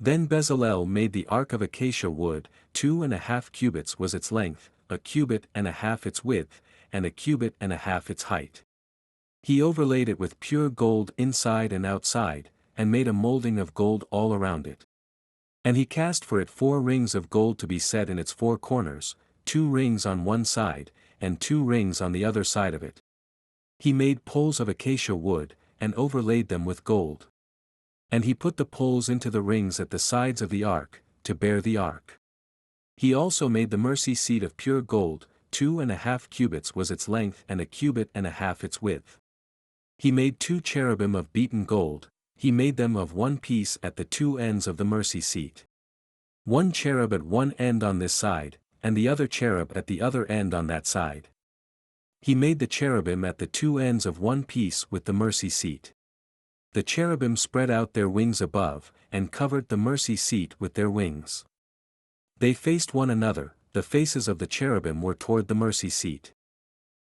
Then Bezalel made the ark of acacia wood, 2.5 cubits was its length, 1.5 cubits its width, and 1.5 cubits its height. He overlaid it with pure gold inside and outside, and made a molding of gold all around it. And he cast for it 4 rings of gold to be set in its 4 corners, 2 rings on one side, and 2 rings on the other side of it. He made poles of acacia wood, and overlaid them with gold. And he put the poles into the rings at the sides of the ark, to bear the ark. He also made the mercy seat of pure gold, 2.5 cubits was its length and 1.5 cubits its width. He made 2 cherubim of beaten gold, he made them of one piece at the 2 ends of the mercy seat. 1 cherub at one end on this side, and the other cherub at the other end on that side. He made the cherubim at the 2 ends of one piece with the mercy seat. The cherubim spread out their wings above, and covered the mercy seat with their wings. They faced one another, the faces of the cherubim were toward the mercy seat.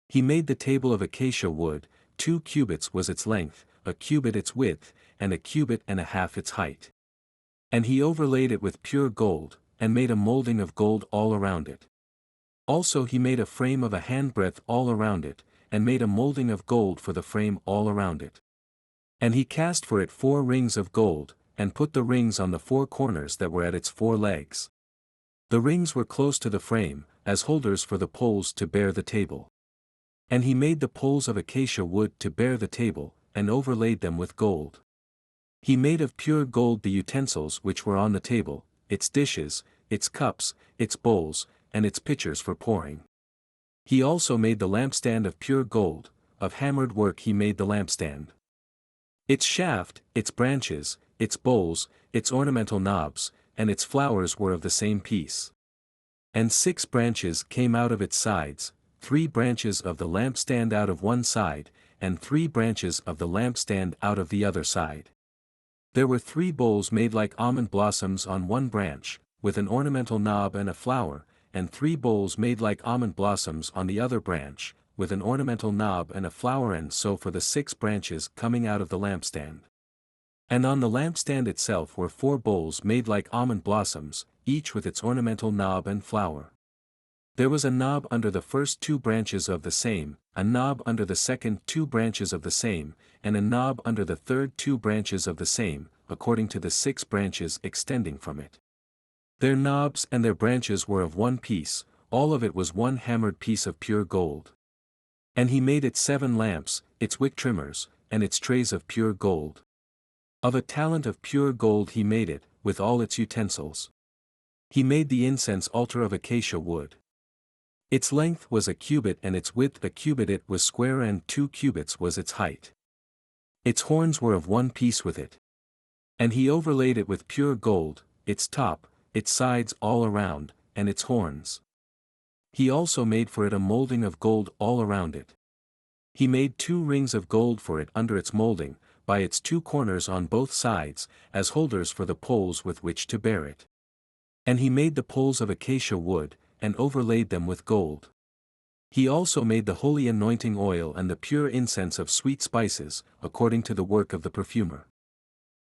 He made the table of acacia wood, 2 cubits was its length, 1 cubit its width, and 1.5 cubits its height. And he overlaid it with pure gold, and made a molding of gold all around it. Also he made a frame of a handbreadth all around it, and made a molding of gold for the frame all around it. And he cast for it 4 rings of gold, and put the rings on the 4 corners that were at its 4 legs. The rings were close to the frame, as holders for the poles to bear the table. And he made the poles of acacia wood to bear the table, and overlaid them with gold. He made of pure gold the utensils which were on the table, its dishes, its cups, its bowls, and its pitchers for pouring. He also made the lampstand of pure gold, of hammered work he made the lampstand. Its shaft, its branches, its bowls, its ornamental knobs, and its flowers were of the same piece. And 6 branches came out of its sides, 3 branches of the lampstand out of one side, and 3 branches of the lampstand out of the other side. There were 3 bowls made like almond blossoms on one branch, with an ornamental knob and a flower, and 3 bowls made like almond blossoms on the other branch, with an ornamental knob and a flower, and so for the 6 branches coming out of the lampstand. And on the lampstand itself were 4 bowls made like almond blossoms, each with its ornamental knob and flower. There was a knob under the first 2 branches of the same, a knob under the second 2 branches of the same, and a knob under the third 2 branches of the same, according to the 6 branches extending from it. Their knobs and their branches were of one piece, all of it was one hammered piece of pure gold. And he made it 7 lamps, its wick trimmers, and its trays of pure gold. Of a talent of pure gold he made it, with all its utensils. He made the incense altar of acacia wood. Its length was 1 cubit and its width 1 cubit, it was square, and 2 cubits was its height. Its horns were of one piece with it. And he overlaid it with pure gold, its top, its sides all around, and its horns. He also made for it a molding of gold all around it. He made 2 rings of gold for it under its molding, by its 2 corners on both sides, as holders for the poles with which to bear it. And he made the poles of acacia wood, and overlaid them with gold. He also made the holy anointing oil and the pure incense of sweet spices, according to the work of the perfumer.